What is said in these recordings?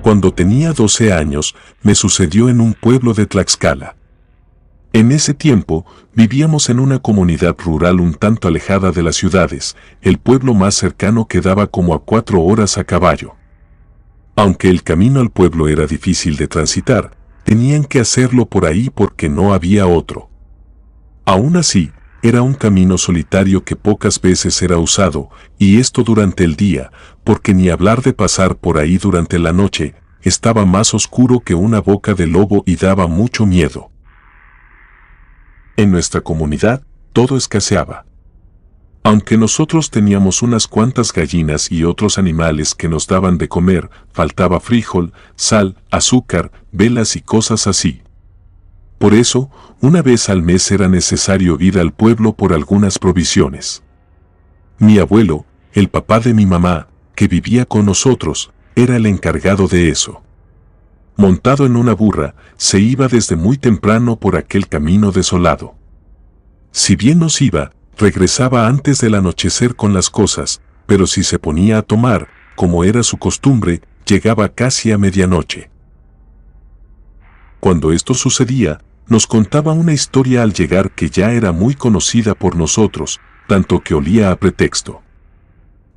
Cuando tenía 12 años, me sucedió en un pueblo de Tlaxcala. En ese tiempo, vivíamos en una comunidad rural un tanto alejada de las ciudades. El pueblo más cercano quedaba como a 4 horas a caballo. Aunque el camino al pueblo era difícil de transitar, tenían que hacerlo por ahí porque no había otro. Aún así, era un camino solitario que pocas veces era usado, y esto durante el día, porque ni hablar de pasar por ahí durante la noche, estaba más oscuro que una boca de lobo y daba mucho miedo. En nuestra comunidad, todo escaseaba. Aunque nosotros teníamos unas cuantas gallinas y otros animales que nos daban de comer, faltaba frijol, sal, azúcar, velas y cosas así. Por eso, una vez al mes era necesario ir al pueblo por algunas provisiones. Mi abuelo, el papá de mi mamá, que vivía con nosotros, era el encargado de eso. Montado en una burra, se iba desde muy temprano por aquel camino desolado. Si bien nos iba, regresaba antes del anochecer con las cosas, pero si se ponía a tomar, como era su costumbre, llegaba casi a medianoche. Cuando esto sucedía, nos contaba una historia al llegar que ya era muy conocida por nosotros, tanto que olía a pretexto.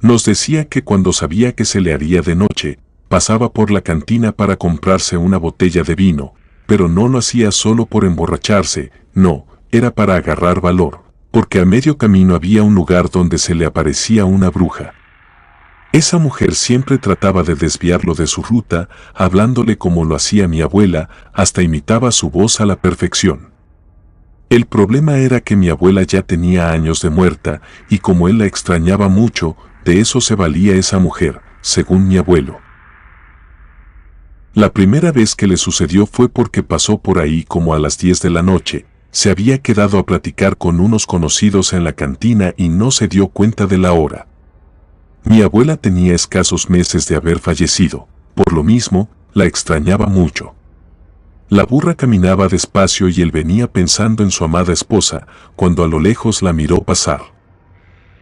Nos decía que cuando sabía que se le haría de noche, pasaba por la cantina para comprarse una botella de vino, pero no lo hacía solo por emborracharse, no, era para agarrar valor, porque a medio camino había un lugar donde se le aparecía una bruja. Esa mujer siempre trataba de desviarlo de su ruta, hablándole como lo hacía mi abuela, hasta imitaba su voz a la perfección. El problema era que mi abuela ya tenía años de muerta, y como él la extrañaba mucho, de eso se valía esa mujer, según mi abuelo. La primera vez que le sucedió fue porque pasó por ahí como a las 10 de la noche, se había quedado a platicar con unos conocidos en la cantina y no se dio cuenta de la hora. Mi abuela tenía escasos meses de haber fallecido, por lo mismo, la extrañaba mucho. La burra caminaba despacio y él venía pensando en su amada esposa, cuando a lo lejos la miró pasar.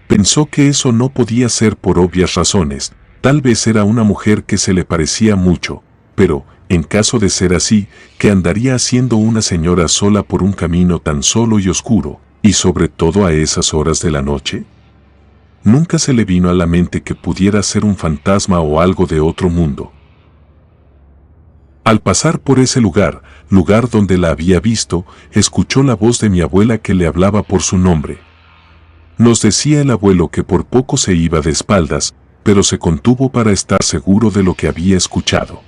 Pensó que eso no podía ser por obvias razones, tal vez era una mujer que se le parecía mucho, pero, en caso de ser así, ¿qué andaría haciendo una señora sola por un camino tan solo y oscuro, y sobre todo a esas horas de la noche? Nunca se le vino a la mente que pudiera ser un fantasma o algo de otro mundo. Al pasar por ese lugar donde la había visto, escuchó la voz de mi abuela que le hablaba por su nombre. Nos decía el abuelo que por poco se iba de espaldas, pero se contuvo para estar seguro de lo que había escuchado.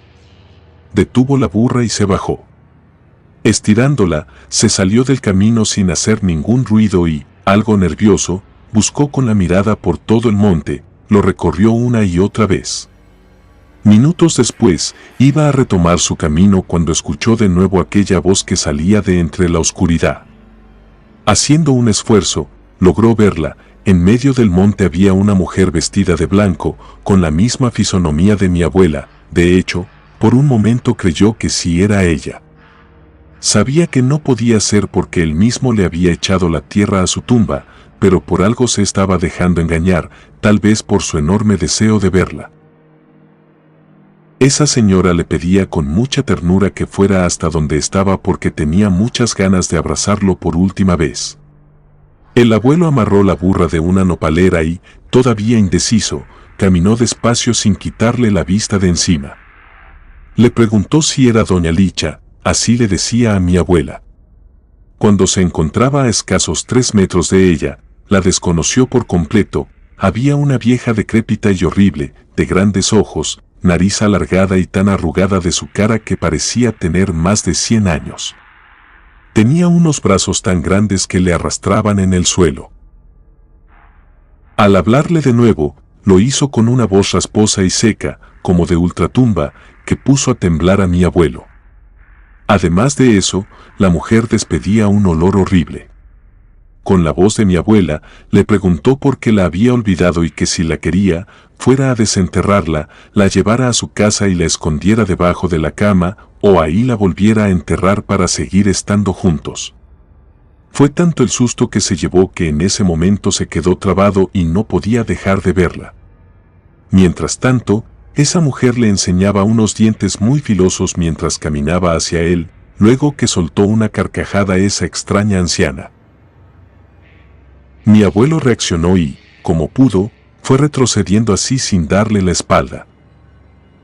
Detuvo la burra y se bajó. Estirándola, se salió del camino sin hacer ningún ruido y, algo nervioso, buscó con la mirada por todo el monte, lo recorrió una y otra vez. Minutos después, iba a retomar su camino cuando escuchó de nuevo aquella voz que salía de entre la oscuridad. Haciendo un esfuerzo, logró verla. En medio del monte había una mujer vestida de blanco, con la misma fisonomía de mi abuela. De hecho, por un momento creyó que sí era ella. Sabía que no podía ser porque él mismo le había echado la tierra a su tumba, pero por algo se estaba dejando engañar, tal vez por su enorme deseo de verla. Esa señora le pedía con mucha ternura que fuera hasta donde estaba porque tenía muchas ganas de abrazarlo por última vez. El abuelo amarró la burra de una nopalera y, todavía indeciso, caminó despacio sin quitarle la vista de encima. Le preguntó si era doña Licha, así le decía a mi abuela. Cuando se encontraba a escasos 3 metros de ella, la desconoció por completo. Había una vieja decrépita y horrible, de grandes ojos, nariz alargada y tan arrugada de su cara que parecía tener más de 100 años. Tenía unos brazos tan grandes que le arrastraban en el suelo. Al hablarle de nuevo, lo hizo con una voz rasposa y seca, como de ultratumba, que puso a temblar a mi abuelo. Además de eso, la mujer despedía un olor horrible. Con la voz de mi abuela, le preguntó por qué la había olvidado y que si la quería, fuera a desenterrarla, la llevara a su casa y la escondiera debajo de la cama, o ahí la volviera a enterrar para seguir estando juntos. Fue tanto el susto que se llevó que en ese momento se quedó trabado y no podía dejar de verla. Mientras tanto, Esa mujer le enseñaba unos dientes muy filosos mientras caminaba hacia él, luego que soltó una carcajada esa extraña anciana. Mi abuelo reaccionó y, como pudo, fue retrocediendo así sin darle la espalda.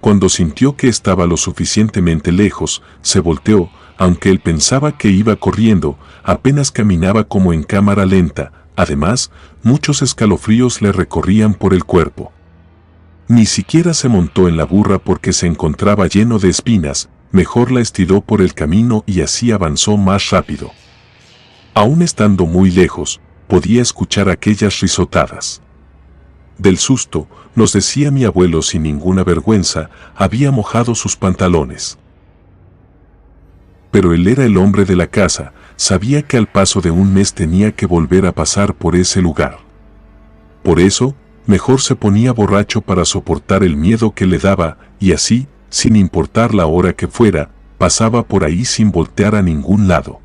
Cuando sintió que estaba lo suficientemente lejos, se volteó, aunque él pensaba que iba corriendo, apenas caminaba como en cámara lenta, además, muchos escalofríos le recorrían por el cuerpo. Ni siquiera se montó en la burra porque se encontraba lleno de espinas, mejor la estiró por el camino y así avanzó más rápido. Aún estando muy lejos, podía escuchar aquellas risotadas. Del susto, nos decía mi abuelo sin ninguna vergüenza, había mojado sus pantalones. Pero él era el hombre de la casa, sabía que al paso de un mes tenía que volver a pasar por ese lugar. Por eso, mejor se ponía borracho para soportar el miedo que le daba, y así, sin importar la hora que fuera, pasaba por ahí sin voltear a ningún lado.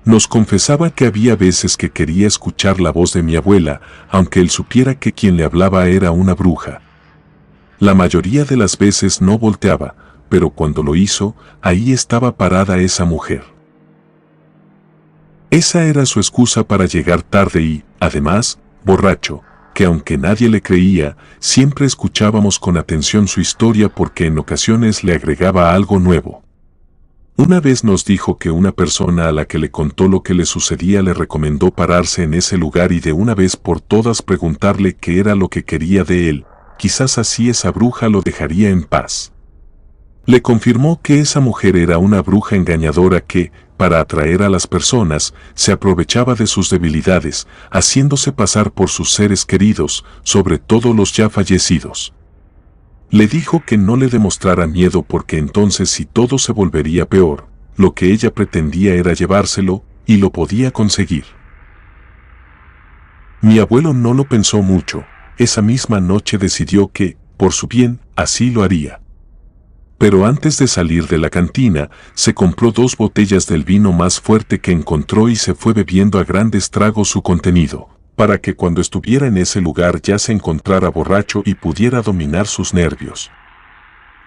Nos confesaba que había veces que quería escuchar la voz de mi abuela, aunque él supiera que quien le hablaba era una bruja. La mayoría de las veces no volteaba, pero cuando lo hizo, ahí estaba parada esa mujer. Esa era su excusa para llegar tarde y, además, borracho, que aunque nadie le creía, siempre escuchábamos con atención su historia porque en ocasiones le agregaba algo nuevo. Una vez nos dijo que una persona a la que le contó lo que le sucedía le recomendó pararse en ese lugar y de una vez por todas preguntarle qué era lo que quería de él, quizás así esa bruja lo dejaría en paz. Le confirmó que esa mujer era una bruja engañadora que, para atraer a las personas, se aprovechaba de sus debilidades, haciéndose pasar por sus seres queridos, sobre todo los ya fallecidos. Le dijo que no le demostrara miedo porque entonces si todo se volvería peor, lo que ella pretendía era llevárselo, y lo podía conseguir. Mi abuelo no lo pensó mucho, esa misma noche decidió que, por su bien, así lo haría. Pero antes de salir de la cantina, se compró 2 botellas del vino más fuerte que encontró y se fue bebiendo a grandes tragos su contenido, para que cuando estuviera en ese lugar ya se encontrara borracho y pudiera dominar sus nervios.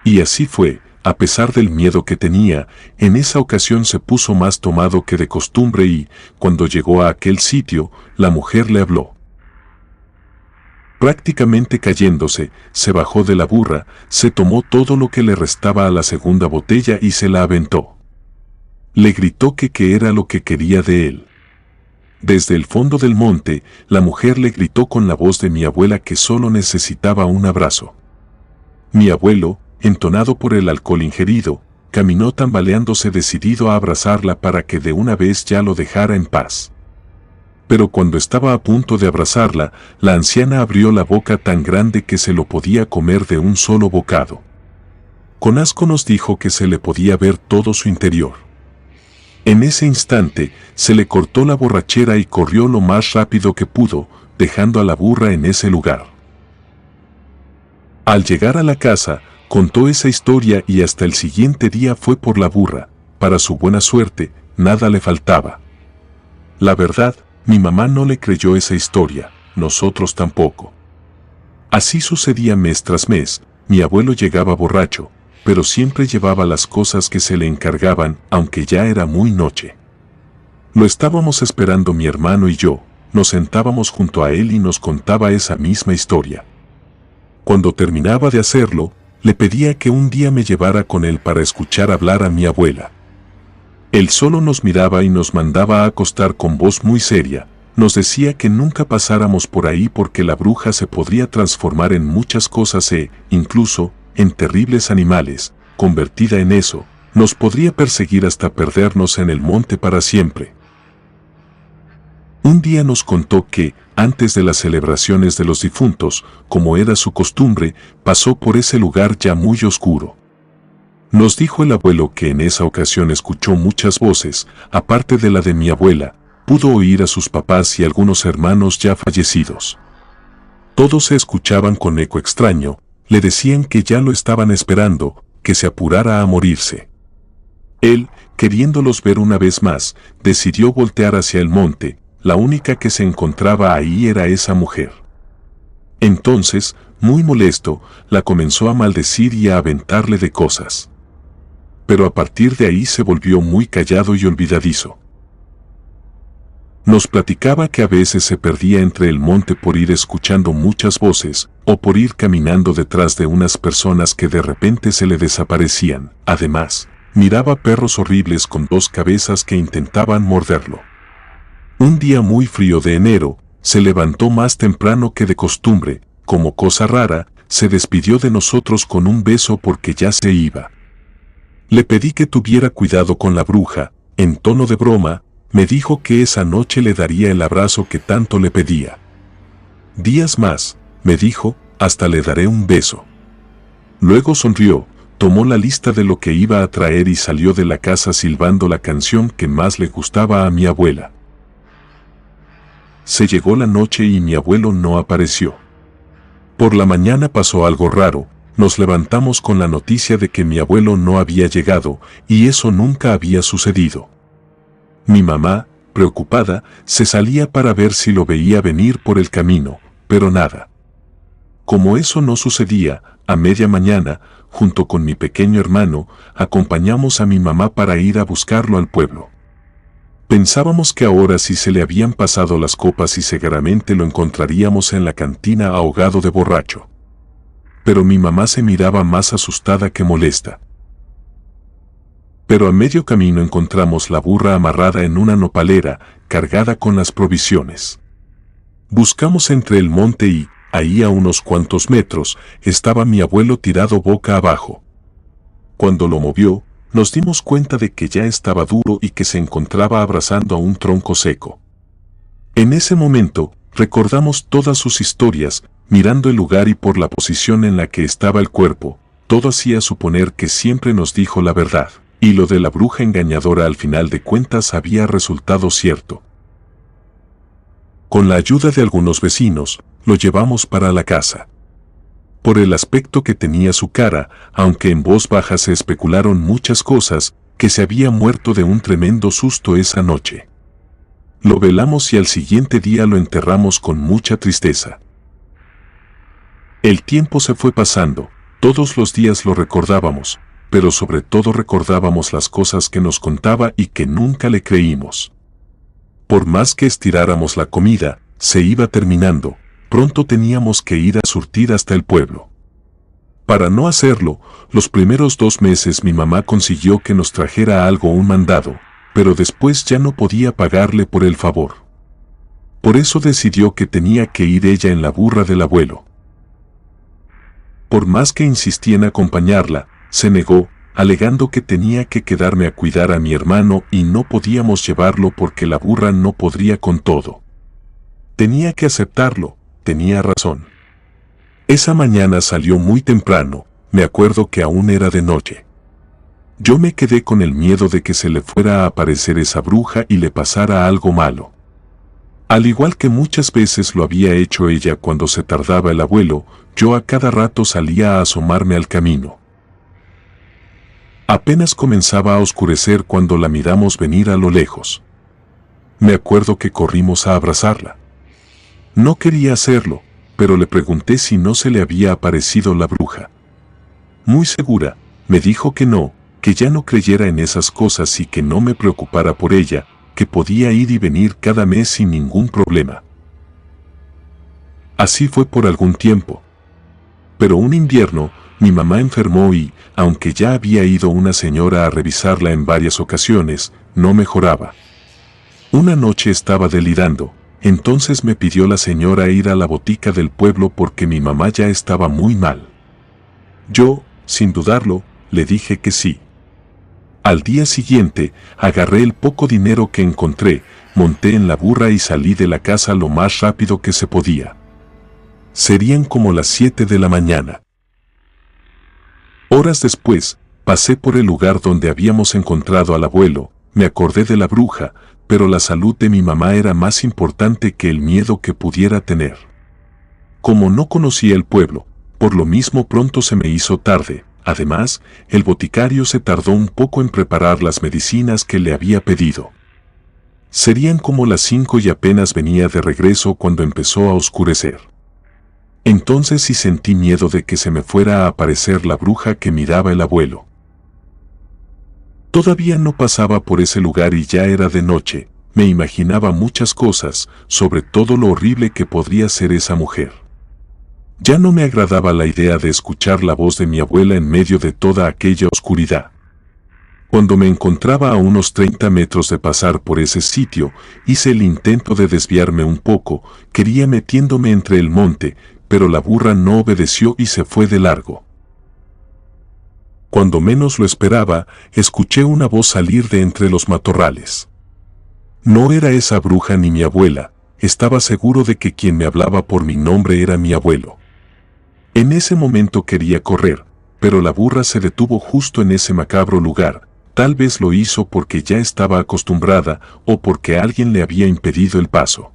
Y así fue, a pesar del miedo que tenía, en esa ocasión se puso más tomado que de costumbre y, cuando llegó a aquel sitio, la mujer le habló. Prácticamente cayéndose, se bajó de la burra, se tomó todo lo que le restaba a la segunda botella y se la aventó. Le gritó que qué era lo que quería de él. Desde el fondo del monte, la mujer le gritó con la voz de mi abuela que solo necesitaba un abrazo. Mi abuelo, entonado por el alcohol ingerido, caminó tambaleándose decidido a abrazarla para que de una vez ya lo dejara en paz. Pero cuando estaba a punto de abrazarla, la anciana abrió la boca tan grande que se lo podía comer de un solo bocado. Con asco nos dijo que se le podía ver todo su interior. En ese instante, se le cortó la borrachera y corrió lo más rápido que pudo, dejando a la burra en ese lugar. Al llegar a la casa, contó esa historia y hasta el siguiente día fue por la burra. Para su buena suerte, nada le faltaba. La verdad, mi mamá no le creyó esa historia, nosotros tampoco. Así sucedía mes tras mes, mi abuelo llegaba borracho, pero siempre llevaba las cosas que se le encargaban, aunque ya era muy noche. Lo estábamos esperando mi hermano y yo, nos sentábamos junto a él y nos contaba esa misma historia. Cuando terminaba de hacerlo, le pedía que un día me llevara con él para escuchar hablar a mi abuela. Él solo nos miraba y nos mandaba a acostar con voz muy seria, nos decía que nunca pasáramos por ahí porque la bruja se podría transformar en muchas cosas incluso, en terribles animales, convertida en eso, nos podría perseguir hasta perdernos en el monte para siempre. Un día nos contó que, antes de las celebraciones de los difuntos, como era su costumbre, pasó por ese lugar ya muy oscuro. Nos dijo el abuelo que en esa ocasión escuchó muchas voces, aparte de la de mi abuela, pudo oír a sus papás y algunos hermanos ya fallecidos. Todos se escuchaban con eco extraño, le decían que ya lo estaban esperando, que se apurara a morirse. Él, queriéndolos ver una vez más, decidió voltear hacia el monte, la única que se encontraba ahí era esa mujer. Entonces, muy molesto, la comenzó a maldecir y a aventarle de cosas. Pero a partir de ahí se volvió muy callado y olvidadizo. Nos platicaba que a veces se perdía entre el monte por ir escuchando muchas voces, o por ir caminando detrás de unas personas que de repente se le desaparecían. Además, miraba perros horribles con 2 cabezas que intentaban morderlo. Un día muy frío de enero, se levantó más temprano que de costumbre, como cosa rara, se despidió de nosotros con un beso porque ya se iba. Le pedí que tuviera cuidado con la bruja, en tono de broma, me dijo que esa noche le daría el abrazo que tanto le pedía. Días más, me dijo, hasta le daré un beso. Luego sonrió, tomó la lista de lo que iba a traer y salió de la casa silbando la canción que más le gustaba a mi abuela. Se llegó la noche y mi abuelo no apareció. Por la mañana pasó algo raro, nos levantamos con la noticia de que mi abuelo no había llegado, y eso nunca había sucedido. Mi mamá, preocupada, se salía para ver si lo veía venir por el camino, pero nada. Como eso no sucedía, a media mañana, junto con mi pequeño hermano, acompañamos a mi mamá para ir a buscarlo al pueblo. Pensábamos que ahora sí se le habían pasado las copas y seguramente lo encontraríamos en la cantina ahogado de borracho. Pero mi mamá se miraba más asustada que molesta. Pero a medio camino encontramos la burra amarrada en una nopalera, cargada con las provisiones. Buscamos entre el monte y, ahí a unos cuantos metros, estaba mi abuelo tirado boca abajo. Cuando lo movió, nos dimos cuenta de que ya estaba duro y que se encontraba abrazando a un tronco seco. En ese momento, recordamos todas sus historias, mirando el lugar y por la posición en la que estaba el cuerpo, todo hacía suponer que siempre nos dijo la verdad. Y lo de la bruja engañadora al final de cuentas había resultado cierto. Con la ayuda de algunos vecinos, lo llevamos para la casa. Por el aspecto que tenía su cara, aunque en voz baja se especularon muchas cosas, que se había muerto de un tremendo susto esa noche. Lo velamos y al siguiente día lo enterramos con mucha tristeza. El tiempo se fue pasando, todos los días lo recordábamos, pero sobre todo recordábamos las cosas que nos contaba y que nunca le creímos. Por más que estiráramos la comida, se iba terminando, pronto teníamos que ir a surtir hasta el pueblo. Para no hacerlo, los primeros 2 meses mi mamá consiguió que nos trajera algo un mandado, pero después ya no podía pagarle por el favor. Por eso decidió que tenía que ir ella en la burra del abuelo. Por más que insistí en acompañarla, se negó, alegando que tenía que quedarme a cuidar a mi hermano y no podíamos llevarlo porque la burra no podría con todo. Tenía que aceptarlo, tenía razón. Esa mañana salió muy temprano, me acuerdo que aún era de noche. Yo me quedé con el miedo de que se le fuera a aparecer esa bruja y le pasara algo malo. Al igual que muchas veces lo había hecho ella cuando se tardaba el abuelo, yo a cada rato salía a asomarme al camino. Apenas comenzaba a oscurecer cuando la miramos venir a lo lejos. Me acuerdo que corrimos a abrazarla. No quería hacerlo, pero le pregunté si no se le había aparecido la bruja. Muy segura, me dijo que no, que ya no creyera en esas cosas y que no me preocupara por ella, que podía ir y venir cada mes sin ningún problema. Así fue por algún tiempo. Pero un invierno, mi mamá enfermó y, aunque ya había ido una señora a revisarla en varias ocasiones, no mejoraba. Una noche estaba delirando, entonces me pidió la señora ir a la botica del pueblo porque mi mamá ya estaba muy mal. Yo, sin dudarlo, le dije que sí. Al día siguiente, agarré el poco dinero que encontré, monté en la burra y salí de la casa lo más rápido que se podía. Serían como las 7 de la mañana. Horas después, pasé por el lugar donde habíamos encontrado al abuelo, me acordé de la bruja, pero la salud de mi mamá era más importante que el miedo que pudiera tener. Como no conocía el pueblo, por lo mismo pronto se me hizo tarde. Además, el boticario se tardó un poco en preparar las medicinas que le había pedido. Serían como las 5 y apenas venía de regreso cuando empezó a oscurecer. Entonces sí sentí miedo de que se me fuera a aparecer la bruja que miraba el abuelo. Todavía no pasaba por ese lugar y ya era de noche. Me imaginaba muchas cosas, sobre todo lo horrible que podría ser esa mujer. Ya no me agradaba la idea de escuchar la voz de mi abuela en medio de toda aquella oscuridad. Cuando me encontraba a unos 30 metros de pasar por ese sitio, hice el intento de desviarme un poco, quería metiéndome entre el monte, pero la burra no obedeció y se fue de largo. Cuando menos lo esperaba, escuché una voz salir de entre los matorrales. No era esa bruja ni mi abuela, estaba seguro de que quien me hablaba por mi nombre era mi abuelo. En ese momento quería correr, pero la burra se detuvo justo en ese macabro lugar. Tal vez lo hizo porque ya estaba acostumbrada o porque alguien le había impedido el paso.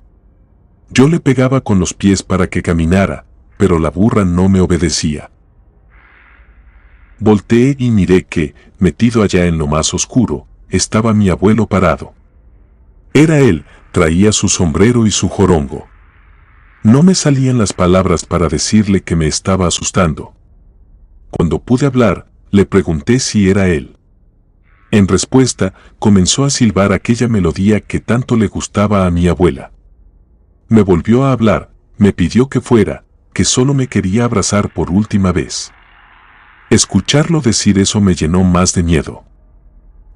Yo le pegaba con los pies para que caminara, pero la burra no me obedecía. Volteé y miré que, metido allá en lo más oscuro, estaba mi abuelo parado. Era él, traía su sombrero y su jorongo. No me salían las palabras para decirle que me estaba asustando. Cuando pude hablar, le pregunté si era él. En respuesta, comenzó a silbar aquella melodía que tanto le gustaba a mi abuela. Me volvió a hablar, me pidió que fuera, que solo me quería abrazar por última vez. Escucharlo decir eso me llenó más de miedo.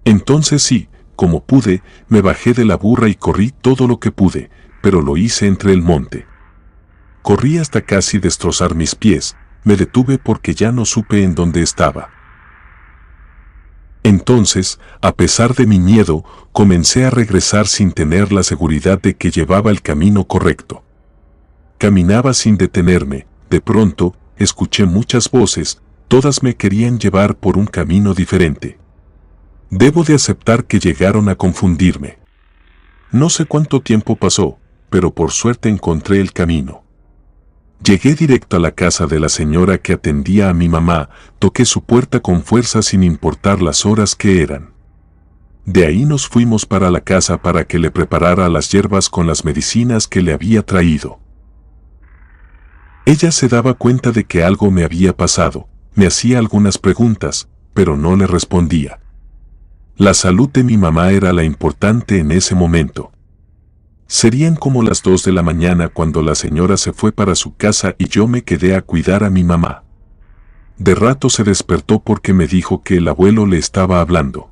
Entonces sí, como pude, me bajé de la burra y corrí todo lo que pude, pero lo hice entre el monte. Corrí hasta casi destrozar mis pies, me detuve porque ya no supe en dónde estaba. Entonces, a pesar de mi miedo, comencé a regresar sin tener la seguridad de que llevaba el camino correcto. Caminaba sin detenerme, de pronto, escuché muchas voces, todas me querían llevar por un camino diferente. Debo de aceptar que llegaron a confundirme. No sé cuánto tiempo pasó, pero por suerte encontré el camino. Llegué directo a la casa de la señora que atendía a mi mamá, toqué su puerta con fuerza sin importar las horas que eran. De ahí nos fuimos para la casa para que le preparara las hierbas con las medicinas que le había traído. Ella se daba cuenta de que algo me había pasado, me hacía algunas preguntas, pero no le respondía. La salud de mi mamá era la importante en ese momento. Serían como las 2 de la mañana cuando la señora se fue para su casa y yo me quedé a cuidar a mi mamá. De rato se despertó porque me dijo que el abuelo le estaba hablando.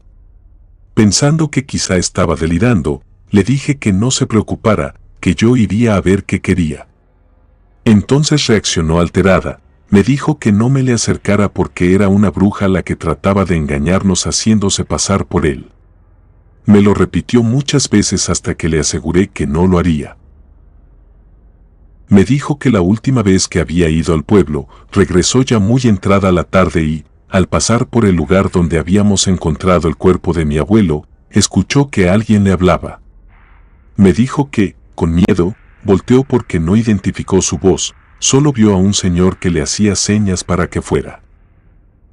Pensando que quizá estaba delirando, le dije que no se preocupara, que yo iría a ver qué quería. Entonces reaccionó alterada, me dijo que no me le acercara porque era una bruja la que trataba de engañarnos haciéndose pasar por él. Me lo repitió muchas veces hasta que le aseguré que no lo haría. Me dijo que la última vez que había ido al pueblo, regresó ya muy entrada la tarde y, al pasar por el lugar donde habíamos encontrado el cuerpo de mi abuelo, escuchó que alguien le hablaba. Me dijo que, con miedo, volteó porque no identificó su voz, solo vio a un señor que le hacía señas para que fuera.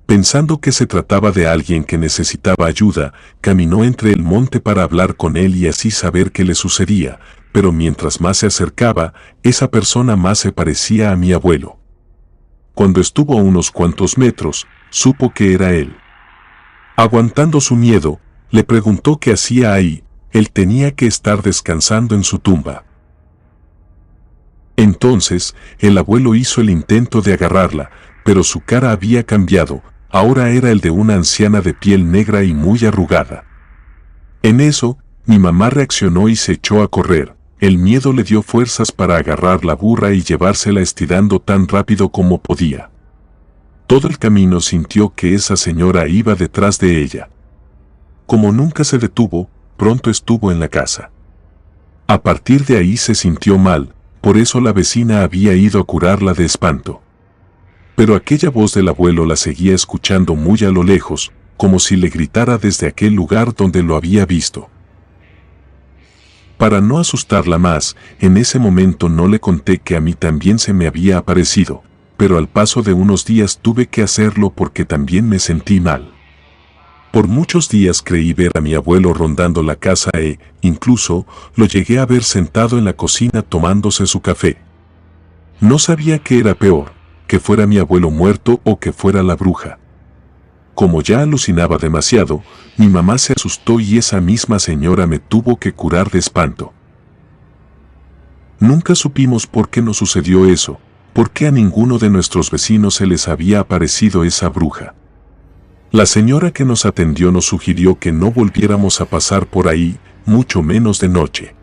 Pensando que se trataba de alguien que necesitaba ayuda, caminó entre el monte para hablar con él y así saber qué le sucedía, pero mientras más se acercaba, esa persona más se parecía a mi abuelo. Cuando estuvo a unos cuantos metros, supo que era él. Aguantando su miedo, le preguntó qué hacía ahí, él tenía que estar descansando en su tumba. Entonces, el abuelo hizo el intento de agarrarla, pero su cara había cambiado, ahora era el de una anciana de piel negra y muy arrugada. En eso, mi mamá reaccionó y se echó a correr. El miedo le dio fuerzas para agarrar la burra y llevársela estirando tan rápido como podía. Todo el camino sintió que esa señora iba detrás de ella. Como nunca se detuvo, pronto estuvo en la casa. A partir de ahí se sintió mal, por eso la vecina había ido a curarla de espanto. Pero aquella voz del abuelo la seguía escuchando muy a lo lejos, como si le gritara desde aquel lugar donde lo había visto. Para no asustarla más, en ese momento no le conté que a mí también se me había aparecido, pero al paso de unos días tuve que hacerlo porque también me sentí mal. Por muchos días creí ver a mi abuelo rondando la casa incluso, lo llegué a ver sentado en la cocina tomándose su café. No sabía qué era peor, que fuera mi abuelo muerto o que fuera la bruja. Como ya alucinaba demasiado, mi mamá se asustó y esa misma señora me tuvo que curar de espanto. Nunca supimos por qué nos sucedió eso, por qué a ninguno de nuestros vecinos se les había aparecido esa bruja. La señora que nos atendió nos sugirió que no volviéramos a pasar por ahí, mucho menos de noche.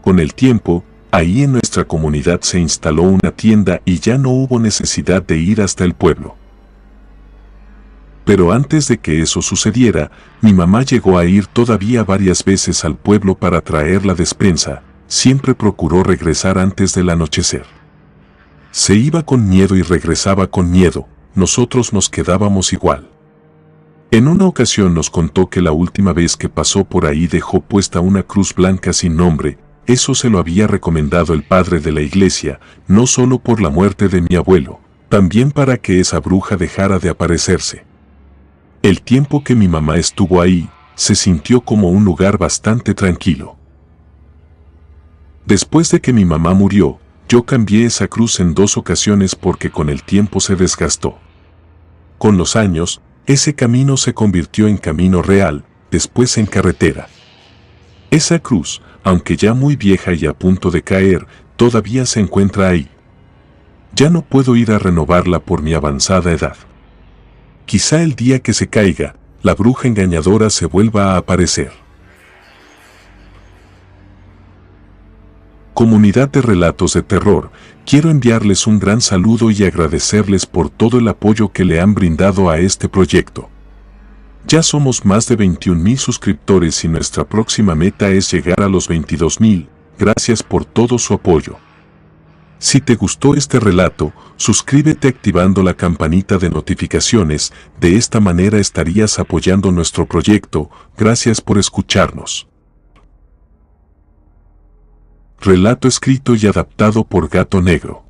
Con el tiempo, ahí en nuestra comunidad se instaló una tienda y ya no hubo necesidad de ir hasta el pueblo. Pero antes de que eso sucediera, mi mamá llegó a ir todavía varias veces al pueblo para traer la despensa, siempre procuró regresar antes del anochecer. Se iba con miedo y regresaba con miedo, nosotros nos quedábamos igual. En una ocasión nos contó que la última vez que pasó por ahí dejó puesta una cruz blanca sin nombre, eso se lo había recomendado el padre de la iglesia, no solo por la muerte de mi abuelo, también para que esa bruja dejara de aparecerse. El tiempo que mi mamá estuvo ahí, se sintió como un lugar bastante tranquilo. Después de que mi mamá murió, yo cambié esa cruz en 2 ocasiones porque con el tiempo se desgastó. Con los años, ese camino se convirtió en camino real, después en carretera. Esa cruz, aunque ya muy vieja y a punto de caer, todavía se encuentra ahí. Ya no puedo ir a renovarla por mi avanzada edad. Quizá el día que se caiga, la bruja engañadora se vuelva a aparecer. Comunidad de relatos de terror, quiero enviarles un gran saludo y agradecerles por todo el apoyo que le han brindado a este proyecto. Ya somos más de 21,000 suscriptores y nuestra próxima meta es llegar a los 22,000, gracias por todo su apoyo. Si te gustó este relato, suscríbete activando la campanita de notificaciones, de esta manera estarías apoyando nuestro proyecto, gracias por escucharnos. Relato escrito y adaptado por Gato Negro.